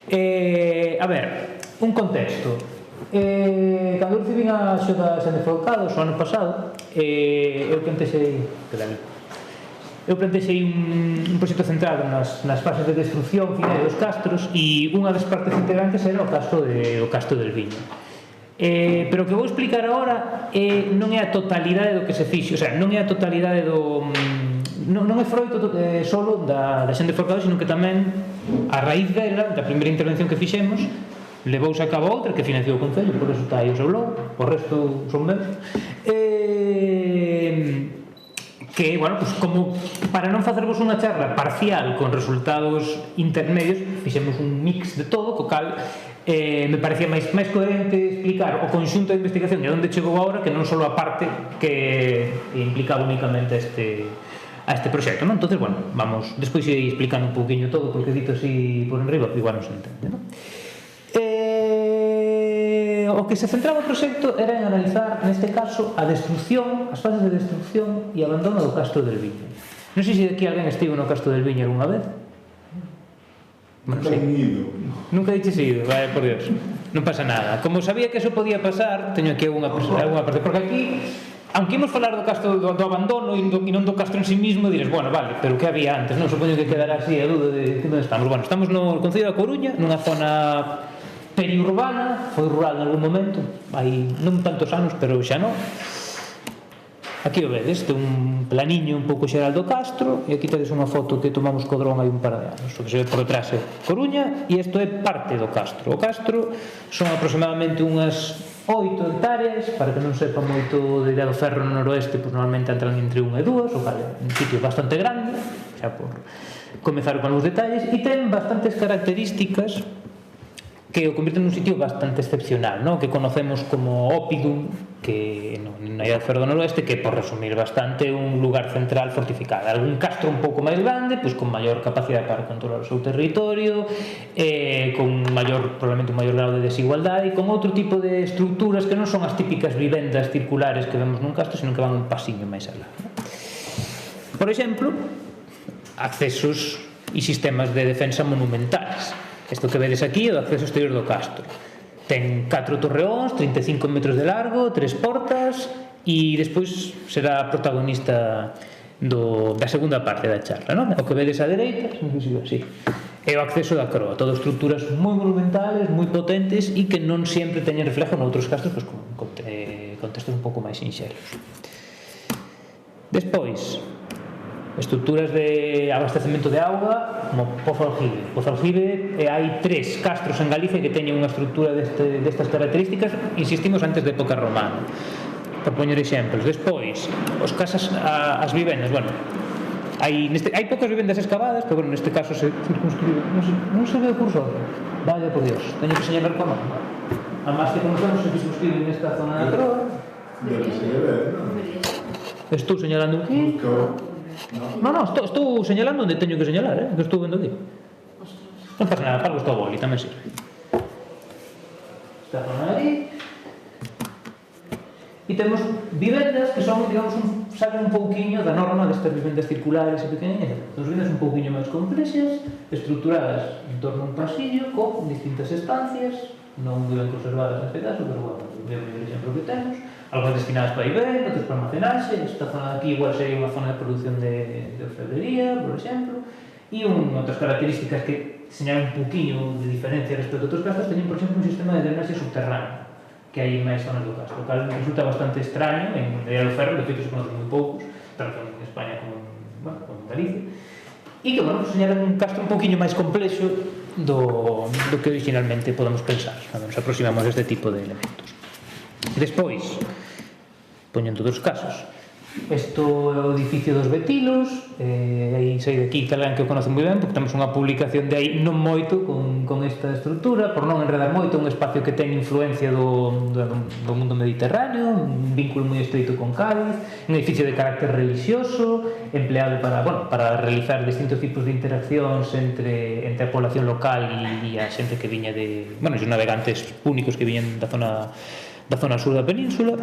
A ver, un contexto. Cando recibín a axuda Xente Folcados o ano pasado, eu plantexei un proxecto centrado nas fases de destrucción final dos castros, e unha das partes integrantes era o castro del Viño. Pero o que vou explicar agora non é a totalidade do que se fixo, o sea, non é a totalidade do... non é froito solo da Xente Folcados, sino que tamén a raíz dela, da primeira intervención que fixemos, levouse a cabo outra que financiou o Concello, por eso está aí o seu logo, o resto son meus, que, bueno, pues como para non facervos unha charla parcial con resultados intermedios, fixemos un mix de todo, co cal me parecía máis coherente explicar o conxunto de investigación e onde chegou agora que non só a parte que implicaba únicamente a este proxecto, non? Entonces, bueno, vamos, despois ir explicando un pouquinho todo, porque dito así por enriba, igual non se entende, non? O que se centraba o proxecto era en analizar, neste caso, a destrucción, as fases de destrucción e abandono do Castro del Viño. Non sei se aquí alguén estivo no Castro del Viño algunha vez. Nunca he ido. Nunca diches ido, vale, por Dios. Non pasa nada. Como sabía que eso podía pasar, teño aquí algunha parte, porque aquí, aunque imos falar do Castro do abandono e non do Castro en sí mismo, dires, bueno, vale, pero que había antes, non? Supoño que quedará así a dúda de onde estamos. Bueno, estamos no Concello da Coruña, nunha zona periurbana, foi rural en algún momento, hai non tantos anos, pero xa non. Aquí o vedes, ten un planiño un pouco xeral do Castro, e aquí tedes unha foto que tomamos co dron hai un par de anos, o que se ve por detrás é Coruña, e isto é parte do Castro. O Castro son aproximadamente unhas 8 hectáreas, para que non sepa moito de Idea do Ferro no noroeste, pois normalmente entran entre 1 e 2, o cal é un sitio bastante grande, xa por comezar con os detalles, e ten bastantes características que o convirten nun sitio bastante excepcional, ¿no? Que conocemos como Oppidum, que na Idea do Ferro do noroeste, que por resumir bastante un lugar central fortificado, algún castro un pouco máis grande, pois con maior capacidade para controlar o seu territorio, con probablemente un maior grado de desigualdade, e con outro tipo de estructuras que non son as típicas vivendas circulares que vemos nun castro, sino que van un pasiño máis alá, ¿no? Por exemplo, accesos e sistemas de defensa monumentales. Isto que vedes aquí é o acceso exterior do castro. Ten 4 torreóns, 35 metros de largo, 3 portas, e despois será protagonista da segunda parte da charla, non? O que vedes á dereita, é o acceso da Croa, todo estruturas moi monumentales, moi potentes, e que non sempre teñen reflejo noutros castros, pois, con contextos un pouco máis sinxelos. Despois, estruturas de abastecemento de auga como Pozo Aljibe, hai 3 castros en Galicia que teñen unha estrutura destas características, insistimos, antes de época romana, por poñer exemplos. Despois, as vivendas, bueno, hai poucas vivendas excavadas, pero bueno, neste caso se circunscribe, non se ve o cursor, vaya por Dios, teño que señalar con mano. A máis que conocemos se circunscribe nesta zona da Croa. Debe ser ver, non? Estou señalando aquí. Non, estou señalando onde teño que señalar, que estou vendo aquí. Non pasa nada, para o boli, tamén sirve. Esta zona aí. E temos vivendas que son, digamos, saben un pouquiño da norma destas vivendas circulares e pequenas. Son vivendas un pouquiño máis complexas, estruturadas en torno a un pasillo, con distintas estancias, non moi ben conservadas neste caso, pero bueno, é o primeiro exemplo que temos. Algo destinadas para vivenda, outras para almacenaxe. Esta zona de aquí igual sería unha zona de produción de orfebrería, por exemplo, e outras características que señalan un poquinho de diferencia respecto a outros castros. Teñen, por exemplo, un sistema de drenaxe subterráneo que hai en máis zonas do castro, o cal resulta bastante extraño en Idea do Ferro, de feito se conocen moi poucos, tanto en España como en Galicia, e que, bueno, señalan un castro un poquinho máis complexo do que originalmente podemos pensar cando nos aproximamos a este tipo de elementos. E despois, poñendo outros casos, isto é o edificio dos Betilos, aí sai de aquí talán que o conocen moi ben, porque temos unha publicación de aí non moito con esta estrutura, por non enredar moito, un espacio que ten influencia do mundo mediterráneo, un vínculo moi estreito con Cádiz, un edificio de carácter religioso, empleado para realizar distintos tipos de interaccións entre a población local e a xente que viña os navegantes púnicos que viñan da zona sur da península.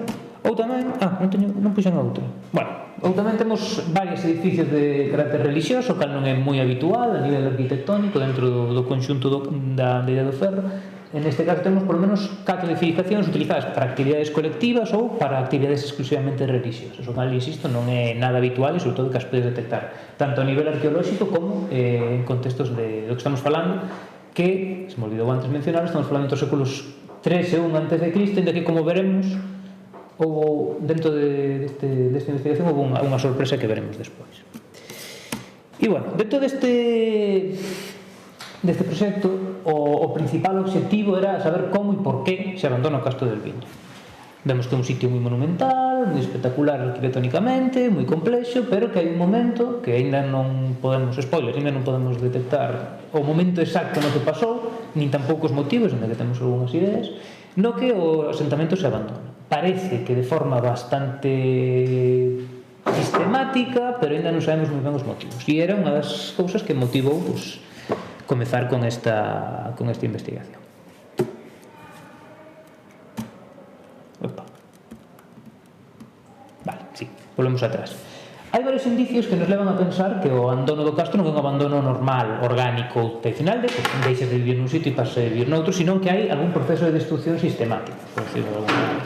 Ou tamén, non puxen outra. Bueno, ou tamén temos varios edificios de carácter religioso, cal non é moi habitual a nivel arquitectónico dentro do conxunto da Illa do Ferro. En este caso temos por lo menos 4 edificacións utilizadas para actividades colectivas ou para actividades exclusivamente religiosas. O cal, insisto, non é nada habitual e sobre todo que as podes detectar tanto a nivel arqueolóxico como en contextos do que estamos falando, que, se me olvidou antes mencionar, estamos falando dos séculos 3 e 1 antes de Cristo, ainda que, como veremos, ou dentro desta investigación houve unha sorpresa que veremos despois. E, bueno, dentro deste proxecto o principal obxectivo era saber como e por que se abandona o Castro del Viño. Vemos que é un sitio moi monumental, moi espectacular arquitectónicamente, moi complexo, pero que hai un momento que aínda non podemos, spoiler, aínda non podemos detectar o momento exacto no que pasou, nin tampouco os motivos, ainda que temos algunhas ideas, no que o asentamento se abandona. Parece que de forma bastante sistemática, pero ainda non sabemos moi ben os motivos. E era unha das cousas que motivou comezar con esta investigación. Vale, sí, volvemos atrás. Hai varios indicios que nos levan a pensar que o abandono do castro non é un abandono normal, orgánico, tradicional, de que deixas de vivir nun sitio e pasas a vivir noutro, sino que hai algún proceso de destrucción sistemático, por decirlo de alguna maneira.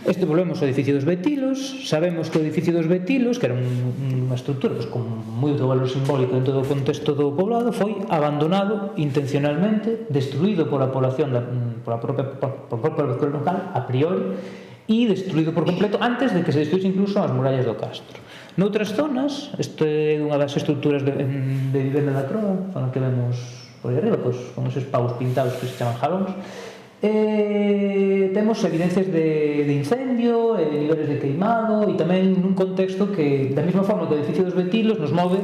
Volvemos ao edificio dos Betilos. Sabemos que o edificio dos Betilos, que era unha estrutura con moito valor simbólico dentro do contexto do poblado, foi abandonado intencionalmente, destruído pola población, pola propia población local a priori, e destruído por completo antes de que se destruíse incluso as murallas do castro. Noutras zonas, isto é unha das estruturas de vivenda da Croa, zona que vemos por aí arriba, con esos paus pintados que se chaman jalóns. Temos evidencias de incendio, niveles de queimado, e tamén nun contexto que, da mesma forma que o edificio dos Betilos, nos move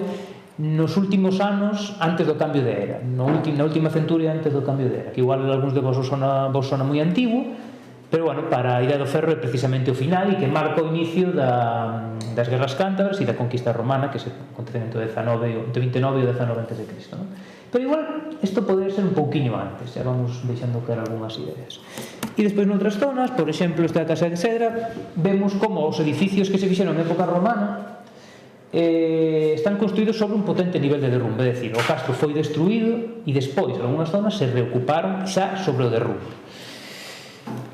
nos últimos anos antes do cambio de era, na última centuria antes do cambio de era, que igual algúns de vos sona moi antigo, pero, bueno, para a Illa do Ferro é precisamente o final e que marca o inicio das guerras cántabras e da conquista romana, que se acontece entre 29 e 19 antes de Cristo, non? Pero igual, isto podería ser un pouquiño antes, xa vamos deixando caer algunhas ideas. E despois noutras zonas, por exemplo, esta Casa de Cedra, vemos como os edificios que se fixeron en época romana están construídos sobre un potente nivel de derrumbe, é dicir, o castro foi destruído e despois, en algunhas zonas, se reocuparon xa sobre o derrumbe.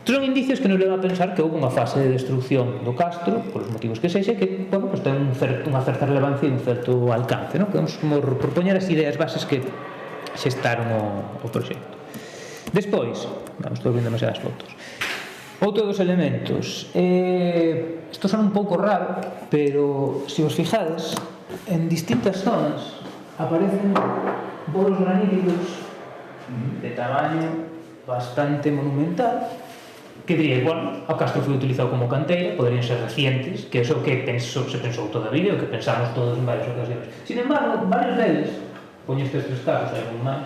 Son indicios que nos levan a pensar que houve unha fase de destrucción do castro, polos motivos que sexa, que, bueno, pues ten unha certa relevancia e un certo alcance, non? Podemos como propoñer as ideas bases que xestaron o proxecto. Despois, estou vendo demasiadas fotos. Outro dos elementos, isto son un pouco raro, pero se os fijades, en distintas zonas aparecen bolos graníticos de tamaño bastante monumental, que diría, bueno, o castro foi utilizado como canteira, poderían ser recientes, que é o que se pensou toda a vida, o que pensamos todos en varias ocasións. Sin embargo, varios deles, poño estes 3 casos, hai algún máis,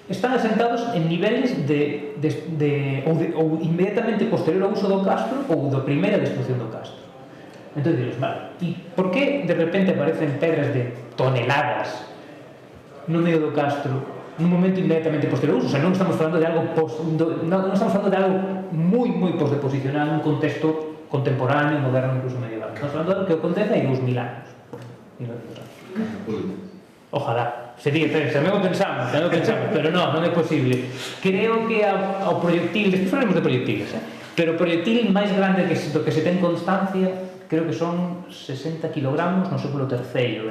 están asentados en niveles ou inmediatamente posterior ao uso do castro ou da primeira destrucción do castro. Entón, diros, vale, e por que de repente aparecen pedras de toneladas no medio do castro nun momento inmediatamente posterior ao uso? O sea, non estamos falando de algo non estamos falando de algo moi posdeposicional nun contexto contemporáneo, moderno, incluso medieval. Estamos falando de algo que acontece hai 2000 anos. Ojalá. Sería, tamén o pensamos, pero non é posible. Creo que ao proyectil, despois falaremos de proyectiles, pero o proyectil máis grande do que se ten constancia, creo que son 60 kilogramos no século III,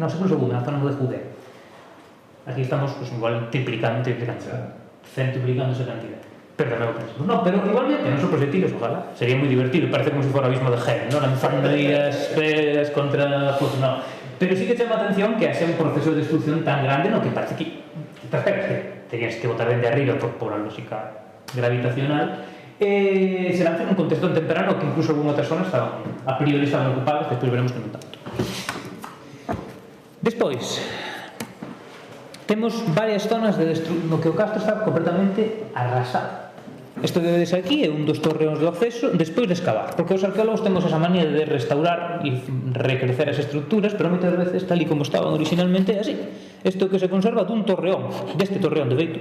no século II, na zona de Judea. Aquí estamos, pues, igual triplicando centuplicando esa cantidad. Pero tamén o pensamos. No, pero igualmente, non son proyectiles, ojalá. Sería moi divertido, parece como se fora abismo de Gel, non? Lanzando aí as peras contra... Pues, no. Pero sí que chama a atención que haxe un proceso de destrucción tan grande, no, que parece que estas peras que tenías que botar dende arriba por a lógica gravitacional, se lanzan en un contexto temprano que incluso algunhas outras zonas a priori estaban ocupadas, despois veremos que non tanto. Despois, temos varias zonas no que o castro está completamente arrasado. Isto que vedes aquí é un dos torreóns do acceso despois de excavar, porque os arqueólogos temos esa manía de restaurar e recrecer as estruturas, pero moitas veces, tal e como estaban originalmente, é así. Isto que se conserva dun torreón, deste torreón de feito,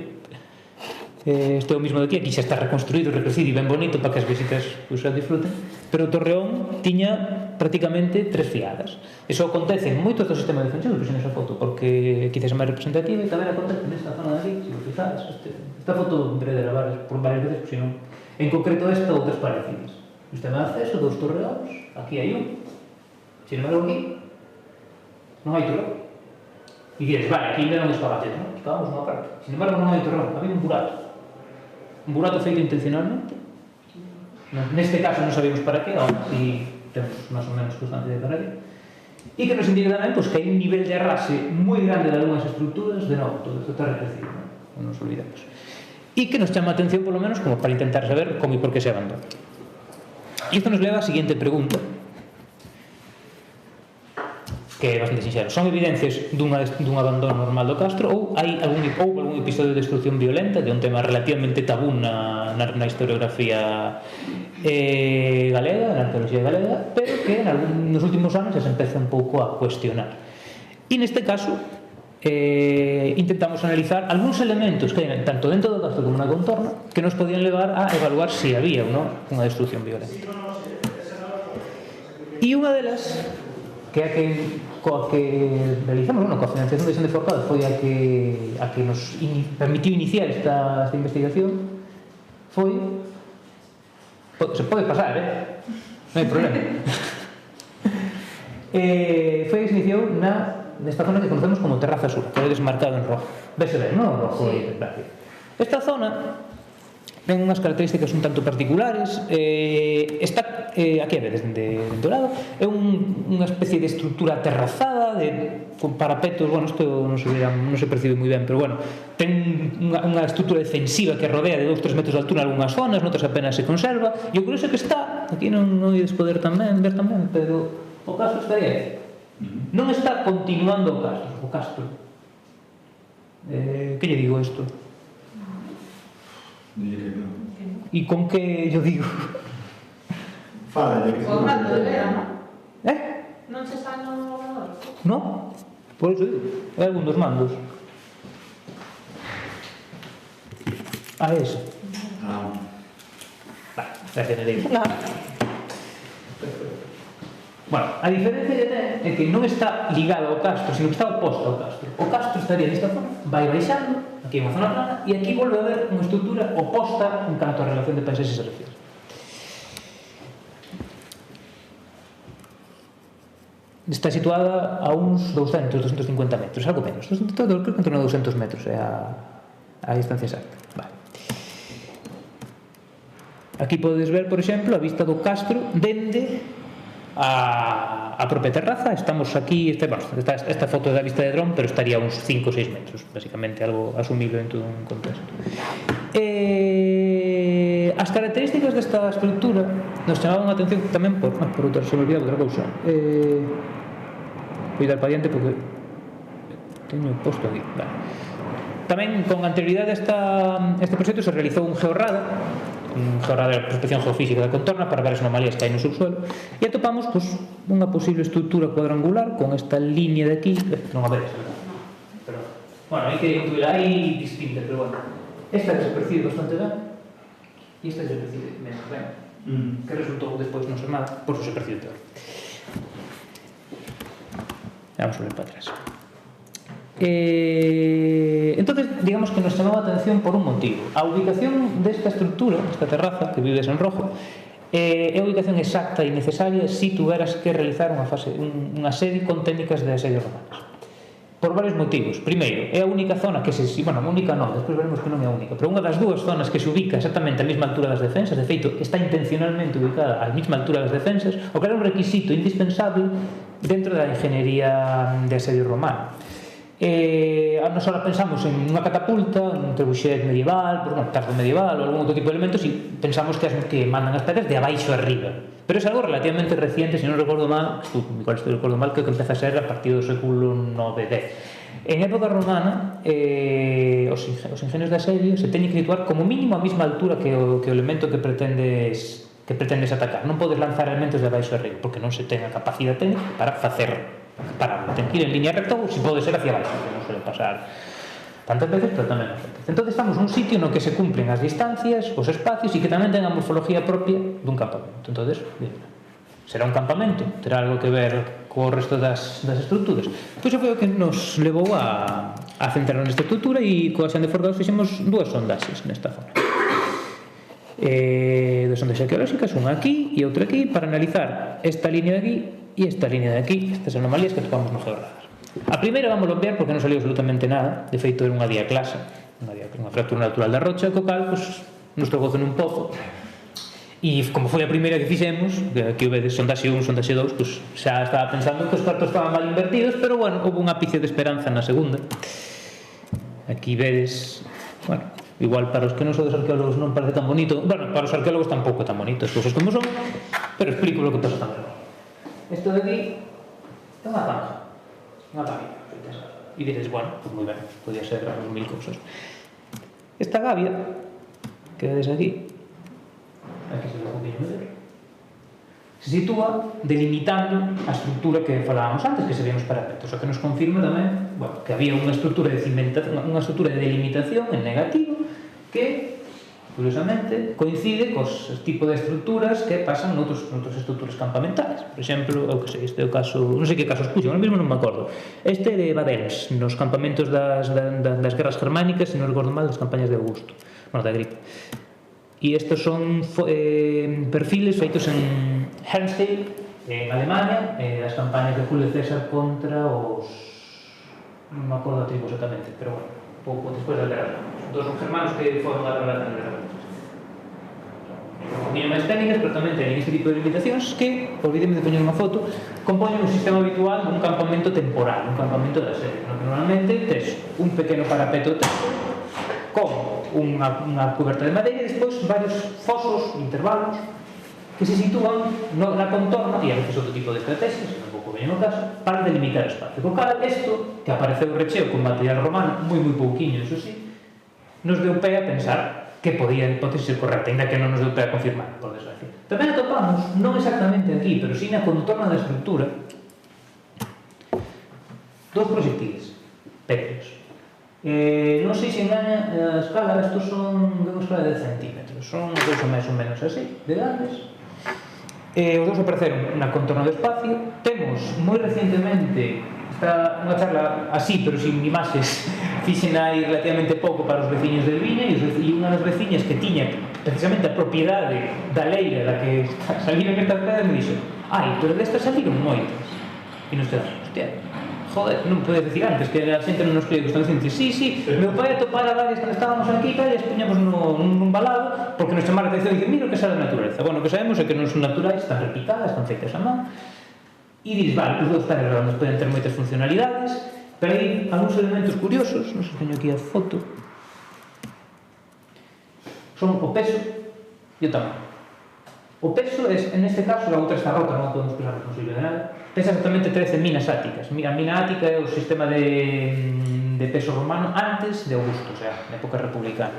Este é o mismo de aquí xa está reconstruído, recrecido e ben bonito para que as visitas o disfruten, pero o Torreón tiña prácticamente 3 fiadas. Iso acontece en moitos do sistema defensivo, que nesa foto, porque quizás é máis representativa, e tamén acontece nesta zona de aquí, se vos fijades, esta foto vereda por varias veces, porque senón, en concreto esta outras parecidas. O sistema de acceso, 2 torreóns, aquí hai un, sin embargo aquí non hai torreón. E dices, vale, aquí ainda non espagacete, non? Estábamos nunha parte. Sin embargo, non hai torreón, había un burato feito intencionalmente. Neste caso non sabemos para qué, ahora si temos máis ou menos constante de para qué. E que nos indica tamén que hai un nivel de arrase moi grande de algunhas estruturas, de novo, todo isto está recrecido, non nos olvidamos. E que nos chama a atención, polo menos, como para intentar saber como e por que se abandona. E isto nos leva á seguinte pregunta, que é bastante sincero. Son evidencias dun abandono normal do castro ou houve algún episodio de destrucción violenta, de un tema relativamente tabú na historiografía galega, na arqueoloxía galega, pero que nos últimos anos se empeza un pouco a cuestionar. E neste caso intentamos analizar algúns elementos que hai tanto dentro do castro como na contorna que nos podían levar a evaluar se había ou non unha destrucción violenta. E unha delas, que é coa que realizamos, coa financiación de Xente Forcada, foi a que nos permitiu iniciar esta investigación, se pode pasar, non hai problema. Foi a que se iniciou nesta zona que conocemos como Terraza Sur, que é desmarcado en rojo. Vese ben, non? Rojo e verde. Esta zona ten unhas características un tanto particulares. Está aquí a vedes dentro lado, é unha especie de estrutura aterrazada con parapetos, bueno, isto non se percibe moi ben, pero bueno, ten unha estrutura defensiva que rodea de 2-3 metros de altura en algunhas zonas, noutras apenas se conserva, e o curioso é que está, aquí non ides poder ver tamén, pero o castro estaría aí. Non está continuando o castro. Que lle digo isto? E con que yo digo? Fala, que O rato de vera, non? Non se está no ordenador? Non, por iso digo. É algún dos mandos. Ese. Vale, gracias, Nereida. Bueno, a diferencia que ten é que non está ligado ao castro, sino que está oposto ao castro. O castro estaría nesta zona, vai baixando, aquí é unha zona plana, e aquí volve a haber unha estrutura oposta en canto a relación de paisaxe se refiere. Está situada a uns 200-250 metros, algo menos. Creo que en torno a 200 metros é a distancia exacta. Vale. Aquí podes ver, por exemplo, a vista do castro dende a propia terraza. Estamos aquí, esta foto da vista de dron, pero estaría a uns 5 ou 6 metros, basicamente algo asumible en todo un contexto. As características desta estructura nos chamaban a atención tamén por outra, se me olvidaba outra cousa. Vou dar para diante porque teño posto aquí. Vale. Tamén con anterioridade a este proxecto se realizou un georrada de prospección geofísica da contorna para ver as anomalías que hai no subsuelo, e atopamos unha posible estrutura cuadrangular con esta línea de aquí, non a veres, pero bueno, hai que incluir aí distinta, pero bueno, esta que se percibe bastante ben e esta que se percibe menos ben, que resultou despois non ser nada, por eso se percibe peor. Vamos a ver para atrás. Entonces, digamos que nos chamaba a atención por un motivo. A ubicación desta estructura, esta terraza que vives en rojo, é a ubicación exacta e necesaria se tuveras que realizar unha serie con técnicas de asedio romanas. Por varios motivos. Primeiro, é a única zona que única non, despois veremos que non é a única, pero unha das dúas zonas que se ubica exactamente á mesma altura das defensas, de feito, está intencionalmente ubicada á mesma altura das defensas, o que era un requisito indispensable dentro da ingeniería de asedio romano. Nos ahora pensamos en unha catapulta, un trebuchet medieval, un tardo medieval ou algún outro tipo de elementos, e pensamos que mandan as pedras de abaixo a arriba, pero é algo relativamente reciente, se non recordo mal, que empeza a ser a partir do século 9-10. En época romana, os ingenios de asedio se teñen que situar como mínimo a mesma altura que o elemento que pretendes atacar. Non podes lanzar elementos de abaixo a arriba, porque non se ten a capacidade técnica para facer pararlo. Ten que ir en línea recta ou se pode ser hacia abaixo, que non suele pasar tantas veces, pero tamén nosotros. Entón estamos nun sitio no que se cumplen as distancias, os espacios e que tamén ten a morfología propia dun campamento. Entón, será un campamento, terá algo que ver co resto das estruturas. Pois foi o que nos levou a centrar nesta estrutura e coa Xan de Fordados fixemos dúas sondaxes nesta zona. Dos sondaxes arqueolóxicas, unha aquí e outra aquí, para analizar esta línea de aquí e esta línea de aquí, estas anomalías que topamos no georradar. A primeira vamos a obviar porque non saliu absolutamente nada, de feito era unha diaclasa, unha fractura natural da rocha, co cal, nos trogozo nun pozo. E como foi a primeira que fixemos, que aquí o vedes, sondaxe 1, sondaxe 2, pues xa estaba pensando que os cartos estaban mal invertidos, pero bueno, houve unha ápice de esperanza na segunda. Aquí vedes, bueno, igual para os que non sodes arqueólogos non parece tan bonito, bueno, para os arqueólogos tampouco é tan bonito, as cousas como son, pero explico lo que pasa tamén. Isto de aquí é unha zanja, unha gavia, e dices, bueno, pues moi ben, podía ser as mil cousas. Esta gavia que vedes aquí se ve un poquinho mellor, se sitúa delimitando a estrutura que falábamos antes, que se veían os parapetos, o que nos confirma tamén, bueno, que había unha estrutura de cimentación, unha estrutura de delimitación en negativo que, curiosamente, coincide cos tipo de estruturas que pasan noutras estruturas campamentales. Por exemplo, eu que sei, este é o caso, non sei que casos puxo, ahora mesmo non me acordo. Este de Badens, nos campamentos das guerras germánicas, se non recordo mal, das campañas de Augusto, bueno, da gripe. E estes son perfiles feitos en Helmstedt, en Alemania, das campañas de Julio César contra os... non me acordo a tribu exactamente, pero bueno, pouco despois da guerra. Dos germanos que foron a guerra da guerra. Un poquinho máis técnicas, pero tamén teñen este tipo de limitacións que, olvideme de poñer unha foto, compoñen un sistema habitual dun campamento temporal, un campamento da serie, no que normalmente tes un pequeno parapeto con unha coberta de madeira e despois varios fosos, intervalos, que se sitúan na contorna, e a veces outro tipo de estrategias, tampouco veñen o caso, para delimitar o espacio. Co cal, isto, que apareceu recheo con material romano, moi pouquiño, eso sí, nos deu pé a pensar que podía a hipótese ser correcta, ainda que non nos deu pé a confirmar, por desgracia. Tamén atopamos, non exactamente aquí, pero sí na contorna da estrutura, dos proxectiles pétreos. Non sei se engaña a escala, estos son de unha escala de centímetros, son os dous máis ou menos así, de grandes. Os dous apareceron na contorna do espacio. Temos moi recientemente, está unha charla así, pero sin imaxes, fixen aí relativamente pouco para os veciños del Viña, e unha das veciñas que tiña precisamente a propiedade da leira da que saliron estas pedras me dixo: ai, pero destas saliron moitas. E nos quedamos, hostia, joder, non podes decir antes que a xente non nos cree que están dicindo, sí, meu pai atopara varias cando estábamos aquí e tal, e as puñamos nun balado porque nos chamara a atención e dice, mira o que sale da natureza. Bueno, o que sabemos é que non son naturais, están repicadas, están feitas a man, e dices, vale, os dous pares redondos poden ter moitas funcionalidades, pero hai algúns elementos curiosos, non sei se teño aquí a foto, son o peso e o tamaño. O peso, en este caso, a outra está rota, non podemos pensar responsable de nada, pesa exactamente 13 minas áticas. Mira, a mina ática é o sistema de peso romano antes de Augusto, o sea, na época republicana.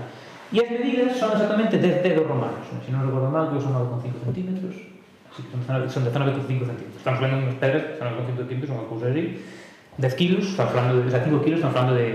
E as medidas son exactamente 10 dedos romanos. Se non recordo mal, que son 9,5 centímetros, así que son 19,5 centímetros. Estamos falando de unhas pedras, son 9,5 centímetros, unha cousa así, 10 kilos, estamos falando de 5 kilos, estamos falando de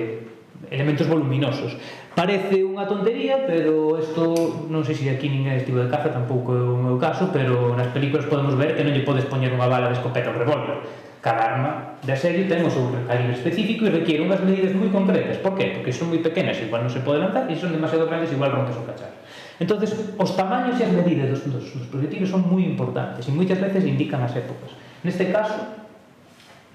elementos voluminosos. Parece unha tontería, pero isto non sei se aquí ninguén estivo de caza, tampouco é o meu caso, pero nas películas podemos ver que non lle podes poñer unha bala de escopeta ou revólver. Cada arma de asedio ten o seu calibre específico e requiere unhas medidas moi concretas. Por qué? Porque son moi pequenas, igual non se pode lanzar, e son demasiado grandes, igual rompes o cacharro. Entonces, os tamaños e as medidas dos proxectiles son moi importantes e moitas veces indican as épocas. Neste caso,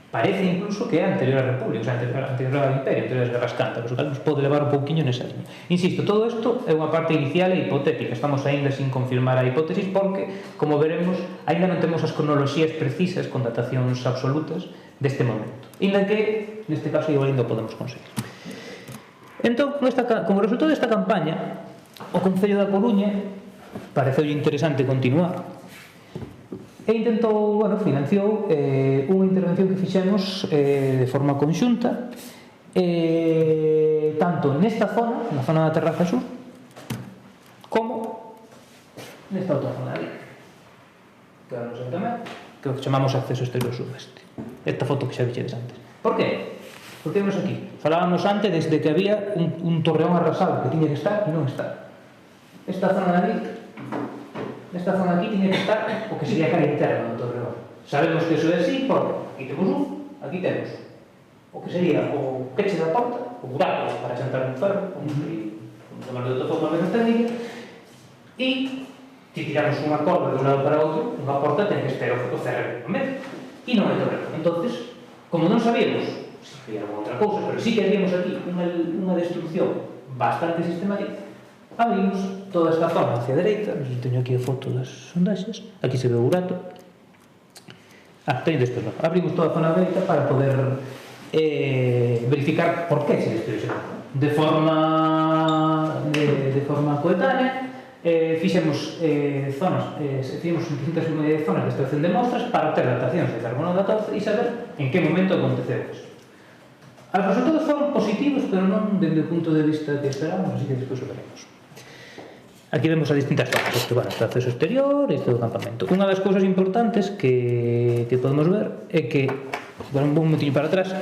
parece incluso que é anterior á República, o sea, anterior ao Imperio, anterior ás guerras cántabras, o cal nos pode levar un pouquiño nesa liña. Insisto, todo isto é unha parte inicial e hipotética, estamos aínda sin confirmar a hipótesis porque, como veremos, aínda non temos as cronoloxías precisas con datacións absolutas deste momento. Ainda que, neste caso, igual ainda podemos conseguir. Entón, como resultado desta campaña, o Concello da Coruña pareceu interesante continuar e intentou, financiou unha intervención que fixemos de forma conxunta tanto nesta zona, na zona da Terraza Sur, como nesta outra zona ali, que non sei tamén, que chamamos acceso exterior suroeste. Esta foto que xa vichedes antes. Por que? Porque temos aquí, falábamos antes desde que había un torreón arrasado que tiña que estar e non está. Esta zona de aquí tiña que estar o que sería a cara interna do torreón. Sabemos que eso é así porque aquí temos aquí temos o que sería o peche da porta, o buraco para xantar un ferro, como chamar de outra forma menos técnica, e se tiramos unha corda de un lado para outro, unha porta ten que estar o cerro no medio, e non é torreón. Entonces, como non sabíamos se había outra cousa, pero sí que haríamos aquí unha destrucción bastante sistemática, abrimos toda esta zona hacia a dereita. Teño aquí a foto das sondaxes, aquí se ve o burato. Teño despois, non. Abrimos toda a zona dereita para poder verificar por que se destruye de forma coetánea. Fixemos distintas zonas de extracción de mostras para obter datacións de carbono 14 e saber en que momento aconteceu eso. Os resultados foron positivos, pero non desde o punto de vista que esperamos, así que despois o veremos. Aquí vemos as distintas zonas, este acceso exterior e todo o campamento. Unha das cousas importantes que podemos ver é que, un momentinho para atrás,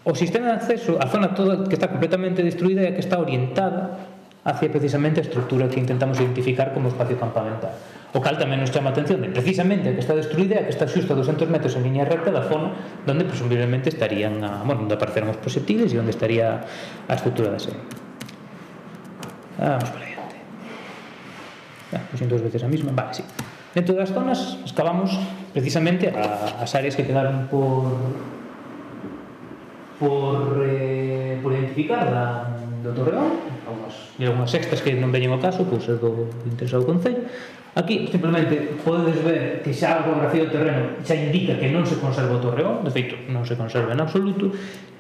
o sistema de acceso, a zona toda que está completamente destruída é a que está orientada hacia precisamente a estrutura que intentamos identificar como espacio campamental. O cal tamén nos chama a atención de precisamente a que está destruída e a que está xusto a 200 metros en línea recta da zona onde presumiblemente estarían onde apareceron os proxectiles e onde estaría a estrutura da serie. Vamos para adiante. Puxen dos veces a mesma. Vale, sí. Dentro das zonas excavamos precisamente as áreas que quedaron por identificar do Torreón, algunhas sextas que non veñen ao caso, pois é do interesado concello. Aquí, simplemente, podedes ver que xa a orografía do terreno xa indica que non se conserva o Torreón, de feito, non se conserva en absoluto,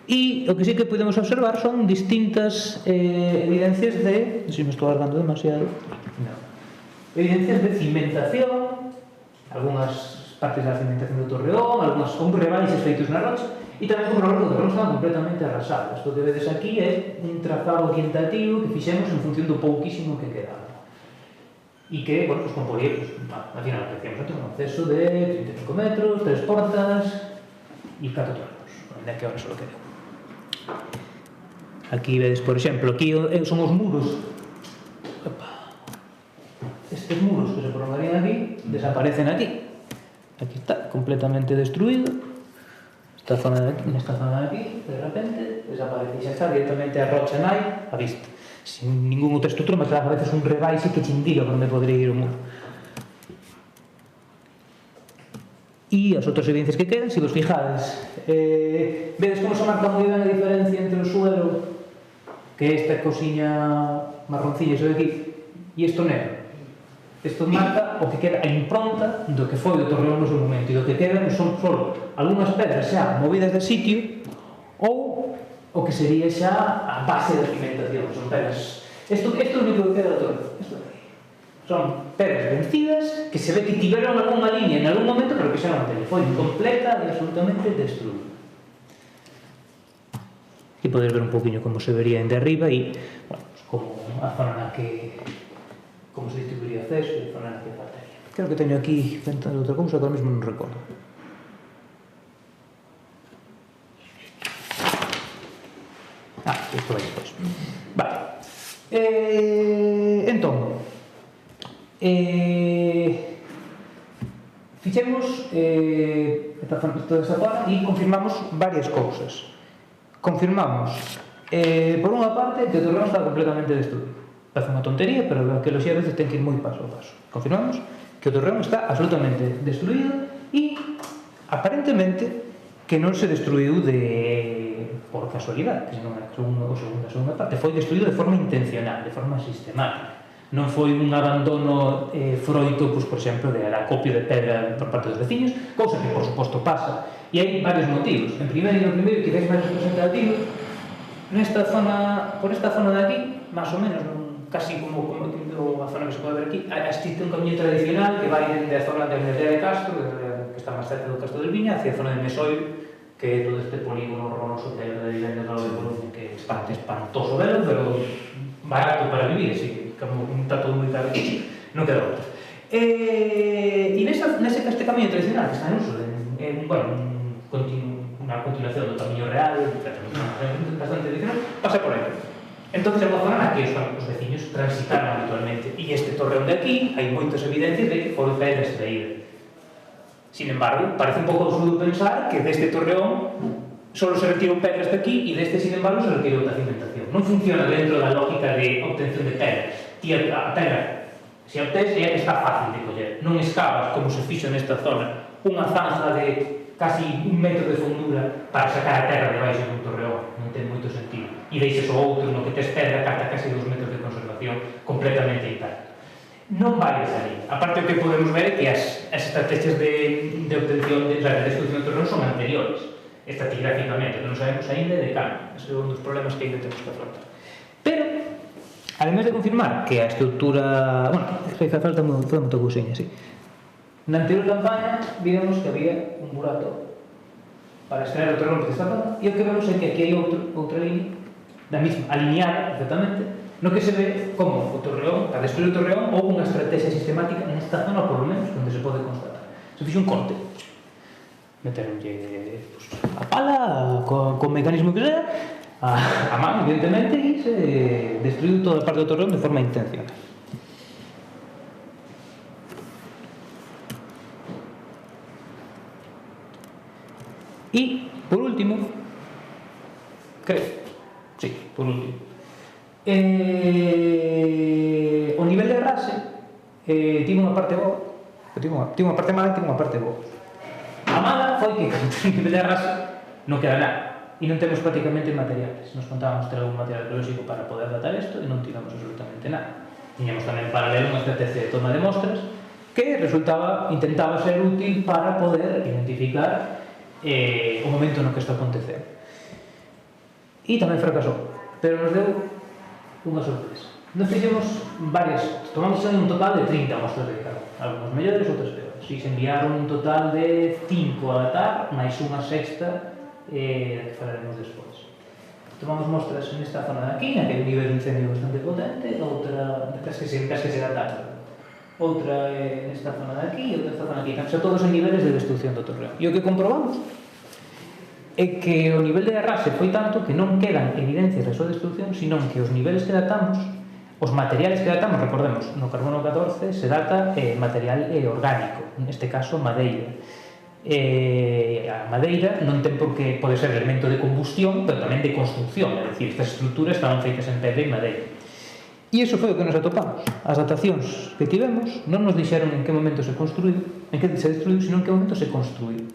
e o que sí que podemos observar son distintas evidencias de, se me estou alargando demasiado, evidencias de cimentación, algunhas partes da cimentación do Torreón, algunhas con rebaixes feitos na rocha, e tamén como o Torreón estaba completamente arrasado. Isto que vedes aquí é un trazado orientativo que fixemos en función do pouquísimo que quedaba. E que, bueno, pues componía, pues, al final, que decíamos antes, un acceso de 35 metros, 3 portas e 4 torreos. Ainda que ahora só queda. Aquí vedes, por exemplo, aquí son os muros. Estes muros que se prolongarían aquí, desaparecen aquí. Aquí está, completamente destruído. Nesta zona de aquí, de repente, desaparece e xa está directamente a rocha nai a vista, sin ningún outra estrutura, mas a veces un rebaixe que te indica por onde podría ir o muro. E as outras evidencias que quedan, se vos fijades, vedes como se marca moi ben a diferencia entre o suelo, que é esta cosiña marroncilla, iso de aquí, e isto negro. Isto marca o que queda a impronta do que foi o Torreón no seu momento, e do que quedan son só algunhas pedras xa movidas de sitio ou o que sería xa a base da cimentación. Son pedras. Isto é o único que queda do Torreón. Son pedras vencidas que se ve que tiveron algunha línea en algún momento, pero que xa non ten. Foi completa e absolutamente destruída. Aquí podes ver un poquinho como se vería en de arriba e, bueno, como a zona na que como se distribuiría o acceso e a zona na que faltaría. Creo que teño aquí pensando outra cousa que ahora mesmo non recordo. Isto vai despois. Vale. Entón, fixemos toda esta zona e confirmamos varias cousas. Confirmamos, por unha parte, que o Torreón está completamente destruído. Parece unha tontería, pero a arqueoloxía a veces ten que ir moi paso a paso. Confirmamos que o Torreón está absolutamente destruído e, aparentemente, que non se destruiu por casualidade, que senón a segunda parte, foi destruído de forma intencional, de forma sistemática. Non foi un abandono froito, por exemplo, de acopio de pedra por parte dos veciños, cousa que, por suposto, pasa. E hai varios motivos. En primeiro, que veis máis representativos, por esta zona de aquí, máis ou menos, casi como a zona que se pode ver aquí, existe un camiño tradicional que vai dende a zona de Almedrea de Castro, que está máis cerca do Castro del Viña, hacia a zona de Mesoiro, que é todo este polígono horroroso que hai de viviendas ao lado de Coruña, que é espantoso verlo, pero barato para vivir, así que como está todo moi caro, non queda outra. E neste camiño tradicional que está en uso, unha unha continuación do Camiño Real, bastante tradicional, pasa por aí. Entón, é unha zona na que os veciños transitaron habitualmente. E este torreón de aquí, hai moitas evidencias de que foi pedra extraída. Sin embargo, parece un pouco absurdo pensar que deste torreón solo se retirou pedra hasta aquí e deste, sin embargo, se retirou da cimentación. Non funciona dentro da lógica de obtención de pedra. Ti a pedra, se a obtens, é que está fácil de coller. Non escavas, como se fixo nesta zona, unha zanja de casi 1 metro de fondura para sacar a terra debaixo dun torreón. Non ten moito sentido. E deixes o outro no que tes pedra que ata casi 2 metros de conservación completamente intacta. Non vai esa línea. Aparte, o que podemos ver é que as estrategias de obtención de destrucción de torreón son anteriores, estratigráficamente, non sabemos ainda de cambio. Ese é un dos problemas que ainda temos que afrontar. Pero, ademais de confirmar que a estructura... Bueno, falta moita cousiña, sí. Na anterior campaña vimos que había un burato para extraer o torreón desta zona, e o que vemos é que aquí hai outra línea da mesma, alineada perfectamente, no que se ve como o torreón, para destruir o torreón, houve unha estrategia sistemática nesta zona, por lo menos, onde se pode constatar. Se fixe un corte, meteronlle a pala, con mecanismo que sea, a man, evidentemente, e se destruiu toda a parte do torreón de forma intencional. E, por último, creo, sí, por último, o nivel de arrase tivo unha parte boa, tivo unha parte mala e tivo unha parte boa. A mala foi que o nivel de arrase non queda nada e non temos prácticamente materiales. Nos contábamos ter algún material biolóxico para poder datar isto e non tivemos absolutamente nada. Tiñamos tamén en paralelo unha estrategia de toma de mostras que intentaba ser útil para poder identificar o momento no que isto aconteceu. E tamén fracasou, pero nos deu unha sorpresa. Nos fixemos tomamos un total de 30 mostras de carbón, algunhas mellores, outras peores. E se enviaron un total de 5 a datar, máis unha sexta que falaremos despois. Tomamos mostras nesta zona de aquí, na que hai un nivel de incendio bastante potente, outra das que se dataron. Outra nesta zona de aquí e outra nesta zona de aquí. Xa todos en niveles de destrucción do torreón. E o que comprobamos é que o nivel de arrase foi tanto que non quedan evidencias da súa destrucción, senón que os niveles que datamos, os materiales que datamos, recordemos, no carbono 14 se data material orgánico, neste caso madeira. A madeira non ten por que pode ser elemento de combustión, pero tamén de construcción, é dicir, estas estruturas estaban feitas en pedra e madeira. E iso foi o que nos atopamos. As datacións que tivemos non nos dixeron en que momento se construiu, en que se destruiu, sino en que momento se construiu.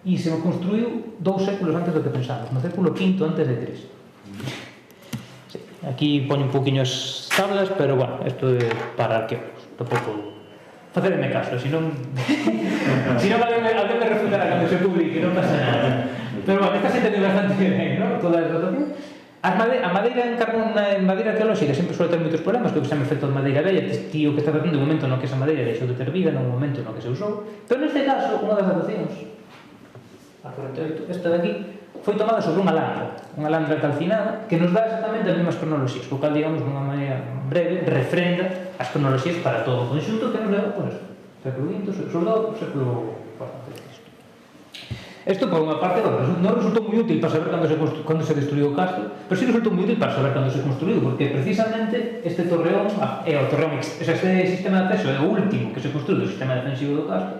E se construiu 2 séculos antes do que pensamos, no século V antes de Cristo. Sí, aquí poño un poquinho as tablas, pero, bueno, isto é para arqueólogos. Tampouco facedeme caso, senón alguén me refutará cando se publique, non pasa nada. Pero, bueno, esta se entende bastante ben, non? Toda a datación. A madeira en carbón, en madeira arqueolóxica sempre suele ter moitos problemas, que xa me efecto de madeira bella, tío que está tratando un momento no que esa madeira deixou de ter vida, non un momento no que se usou. Pero neste caso, unha das datacións, a 48, esta de aquí, foi tomada sobre unha landra calcinada, que nos dá exactamente as mesmas cronoloxías, co cal, digamos, dunha maneira breve, refrenda as cronoloxías para todo o conxunto que nos leva, pois, século V, século IV. Isto, por unha parte, non resultou moi útil para saber cando se destruiu o castro, pero sí resultou moi útil para saber cando se construiu, porque precisamente este torreón é o torreón, este sistema de acceso é o último que se construiu do sistema defensivo do castro,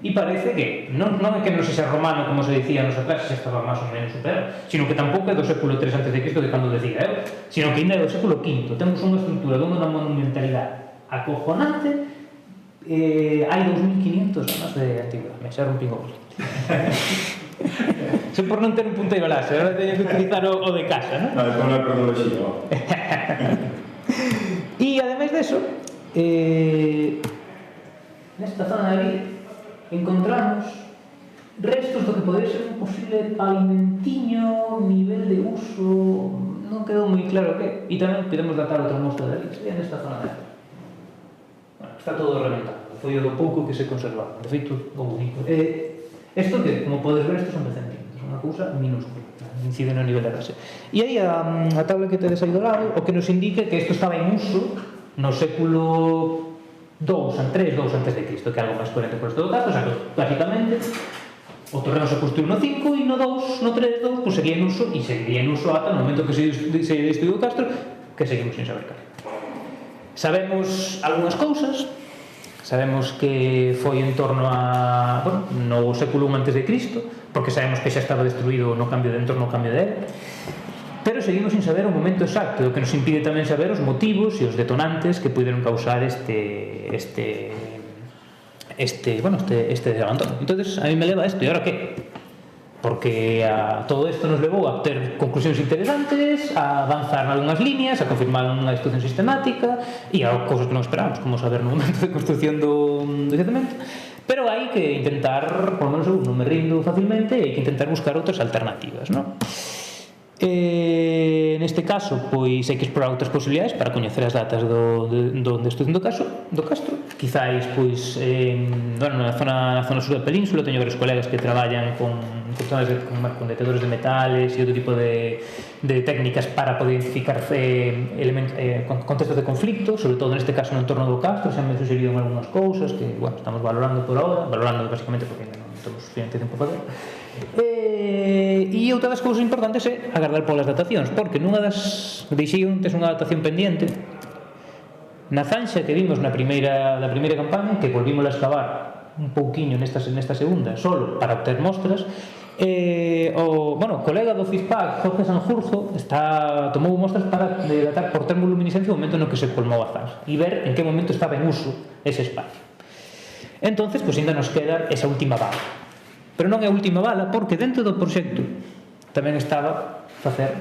e parece que non é que non sexa romano, como se dicía nos atrás, se estaba máis ou menos superado, sino que tampouco é do século III a.C., de cando decía eu, sino que ainda é do século V. Temos unha estrutura dunha monumentalidade acojonante, hai 2500 anos de antigüedade. Me xa rompín o bolo. Son por non ter un punteiro láser, agora teño que utilizar o de casa, non? Con a cronoloxía. E, ademais deso, nesta zona de ali encontramos restos do que podría ser un posible pavimentiño, nivel de uso, non quedou moi claro que, e tamén podemos datar outra mostra de ali, que sería nesta zona de ali. Bueno, está todo reventado, foi o do pouco que se conservaba, de feito, o único. Isto que, como podes ver, estos son de centímetros, unha cousa minúscula, incide no nivel de base. E aí a tabla que tedes aí do lado, o que nos indica que isto estaba en uso no século II, 3, 2 antes de Cristo, que é algo máis coherente con isto do caso, o sea, que, básicamente, O terreno se construiu no 5 e no 2, no 3, 2, pues seguía en uso e seguiría en uso ata no momento que se destruiu o castro, que seguimos sin saber cal. Sabemos algunhas cousas. Sabemos que foi en torno a, bueno, no século I antes de Cristo, porque sabemos que xa estaba destruído no cambio de entorno, no cambio de era, pero seguimos sin saber o momento exacto, o que nos impide tamén saber os motivos e os detonantes que puderon causar este abandono. Entonces, a mí me leva isto, e ahora que? Porque todo isto nos levou a ter conclusións interesantes, a avanzar en algunhas líneas, a confirmar unha destrucción sistemática e a cousas que non esperábamos, como saber no momento de construcción do yacemento. Pero hai que intentar, por lo menos eu non me rindo facilmente, hai que intentar buscar outras alternativas, non? Neste caso, pois hai que explorar outras posibilidades para coñecer as datas da destrucción do castro. Quizáis, pois, na zona sur da península teño varios colegas que traballan con detectores de metales e outro tipo de técnicas para poder identificar contextos de conflicto, sobre todo neste caso no entorno do castro. Xa me suxeriron algunhas cousas que, bueno, estamos valorando por ahora, valorando basicamente porque non temos suficiente tempo para fazer. E outra das cousas importantes é agardar polas datacións, porque nunha das deixei tes unha datación pendiente na zanxa que vimos da primeira campaña, que volvimos a excavar un pouquiño nesta segunda solo para obter mostras. O colega do CISPAC, Jorge Sanjurjo, tomou mostras para datar por termoluminiscencia o momento no que se colmou a zanxa e ver en que momento estaba en uso ese espacio. Entonces, pois ainda nos queda esa última bala, pero non é a última bala, porque dentro do proxecto tamén estaba facer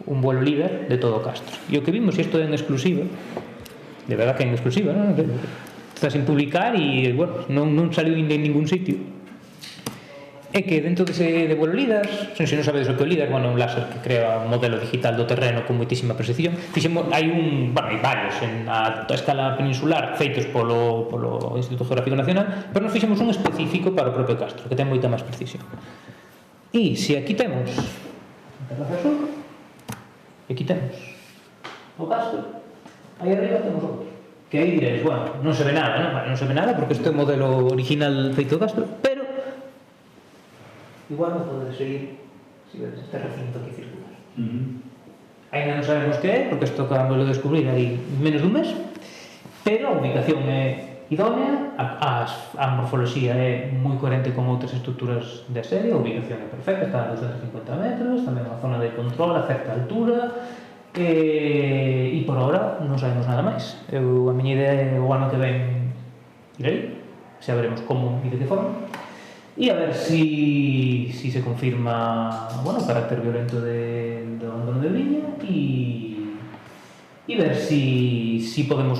un vuelo líder de todo o castro, e o que vimos, e isto é en exclusiva, de verdad que é en exclusiva, non? Está sin publicar e, bueno, non saliu en ningún sitio, é que dentro de vuelo líder, se non sabedes o que é o líder, bueno, un láser que crea un modelo digital do terreno con moitísima precisión. Hai varios a escala peninsular feitos polo Instituto Geográfico Nacional, pero nos fixemos un específico para o propio castro, que ten moita máis precisión. E se aquí temos a Terraza Sur, e aquí temos o castro, aí arriba temos outro, que aí diréis, bueno, non se ve nada, non se ve nada porque este é o modelo original feito do castro, pero igual non podes seguir se vedes este recinto aquí circular. Ainda non sabemos que é, porque isto acabamos de descubrir aí menos dun mes, pero a ubicación é idónea, a morfoloxía é moi coherente con outras estructuras de serie, a ubicación é perfecta, está a 250 metros, tamén unha zona de control a certa altura, e por ahora non sabemos nada máis. A miña idea é o ano que ven ir aí, xa veremos como e de que forma, e a ver si se confirma o carácter violento do abandono de Briña e ver si podemos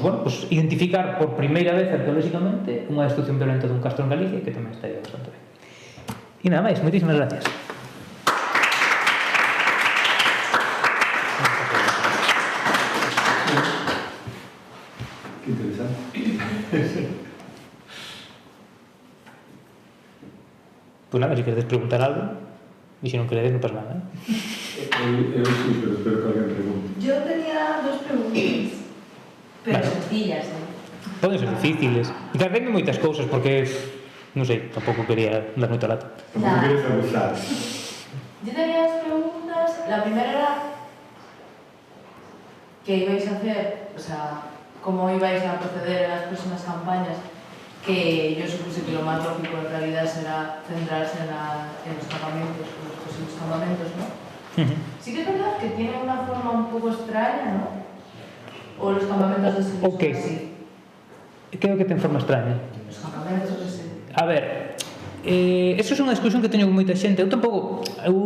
identificar por primeira vez arqueolóxicamente unha destrucción violenta dun castro en Galicia, que tamén estaría bastante ben. E nada máis, moitísimas gracias. Que interesante. Pues nada, si queredes preguntar algo, e se non queredes non pasa nada. Eu sí, pero espero que alguén pregunte. Yo tenía dos preguntas, pero sencillas, Poden ser difíciles. E tardeme moitas cousas, porque, non sei, tampouco quería dar moita lata. Como queres abusar? Yo tenía dos preguntas. La primera era ¿qué ibais a hacer? O sea, ¿cómo ibais a proceder en las próximas campañas? Que yo supuse que lo más lógico en realidad será centrarse en los campamentos, en los posibles campamentos, ¿no? Sí que es verdad que tiene una forma un poco extraña, ¿no? O los campamentos de servicio okay. Así. Creo que ten forma extraña. Los campamentos de sí. A ver, eso é unha discusión que teño con moita xente. Eu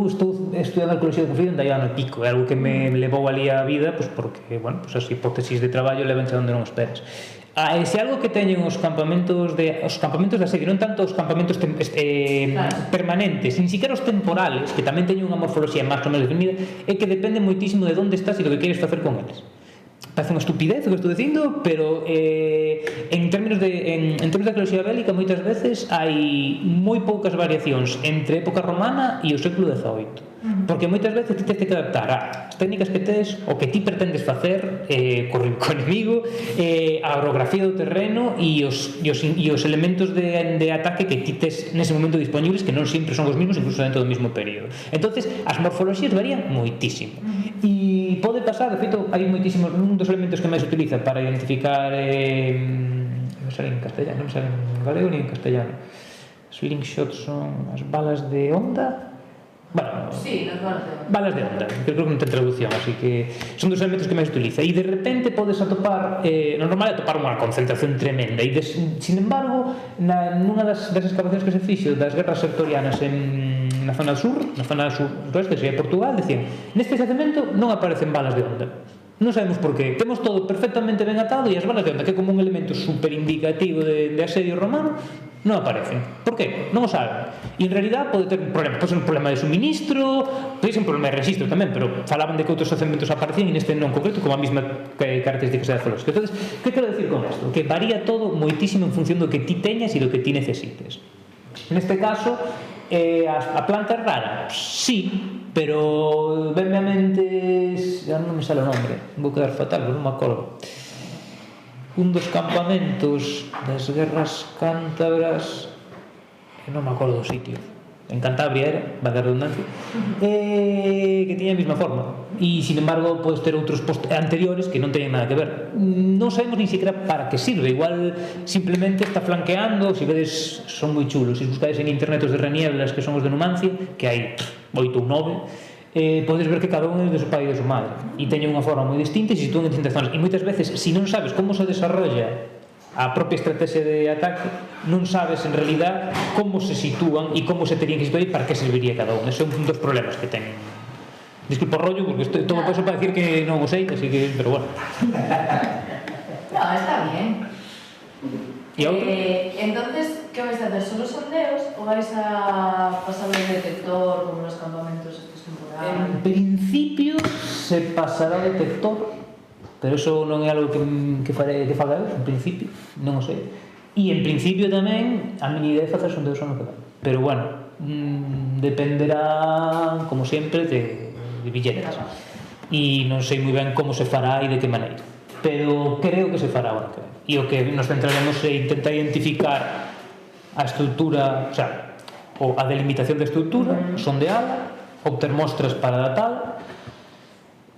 estou estudiando arqueoloxía de conflito desde ano e pico, é algo que me levou ali a vida, porque, bueno, as hipótesis de traballo levanse onde non esperas. Se algo que teñen os campamentos da serie, non tanto os campamentos permanentes, nin siquiera os temporales, que tamén teñen unha morfoloxía máis ou menos definida, é que depende moitísimo de onde estás e do que queres facer con eles. Parece unha estupidez o que estou dicindo, pero en términos de arqueoloxía bélica moitas veces hai moi poucas variacións entre época romana e o século XVIII. porque moitas veces ti tens que adaptar as técnicas que tes, o que ti pretendes facer co enemigo, a orografía do terreno e os elementos de ataque que ti tes nese momento disponibles, que non sempre son os mesmos, incluso dentro do mesmo período. Entonces as morfologías varían moitísimo, e pode pasar, de feito, hai moitísimos, un dos elementos que máis se utiliza para identificar non sale en castellano, non sale en galego ni en castellano. Slingshots son as balas de onda. Bueno, sí, las balas de onda. Balas de onda, que creo que non ten traducción, así que son dos elementos que máis utiliza. E de repente podes atopar, normal é atopar unha concentración tremenda, e sin embargo, nunha das excavacións que se fixo das guerras sectorianas na zona suroeste, que sería Portugal, decían, neste xacemento non aparecen balas de onda. Non sabemos por qué. Temos todo perfectamente ben atado e as balas de onda, que é como un elemento super indicativo de asedio romano, non aparecen. Por qué? Non o saben. E en realidad pode ter un problema, pode ser un problema de suministro, pode ser un problema de registro tamén, pero falaban de que outros xacementos aparecían e neste non concreto como a mesma característica geolóxica. Entonces, que quero decir con isto? Que varía todo moitísimo en función do que ti teñas e do que ti necesites. Neste caso, a planta é rara? Sí, pero venme a mente, non me sale o nombre, vou quedar fatal, pero non me acordo. Un dos campamentos das guerras cántabras, non me acordo do sitio, en Cantabria era, valga a redundancia, que tiña a mesma forma, e sin embargo podes ter outros anteriores que non teñen nada que ver. Non sabemos nin siquiera para que sirve, igual simplemente está flanqueando. Se vedes, son moi chulos, se buscades en internet os de Renieblas, que son os de Numancia, que hai 8 ou 9, podes ver que cada un é de su pai e de su madre e teñen unha forma moi distinta e se sitúan en distintas zonas, e moitas veces, se non sabes como se desarrolla a propia estrategia de ataque, non sabes en realidad como se sitúan e como se terían que situar e para que serviría cada un. Ese é un dos problemas que ten. Disculpa o rollo, porque todo eso para decir que non o sei, así que, pero bueno. No, está bien. ¿Y a outro? Entonces, ¿qué vais a hacer? ¿Solo sondeos o vais a pasar el detector como los campamentos estos temporales? En principio se pasará o detector, pero eso non é algo que faga eu, en principio, non o sei. E en principio tamén a miña idea é facer sondeos ano que vai. Pero bueno, dependerá, como sempre, de billetes. E non sei moi ben como se fará e de que maneira. Pero creo que se fará o ano que vai. E o que nos centraremos é intentar identificar a estrutura, o sea, a delimitación da estrutura, sondeala, obter mostras para datala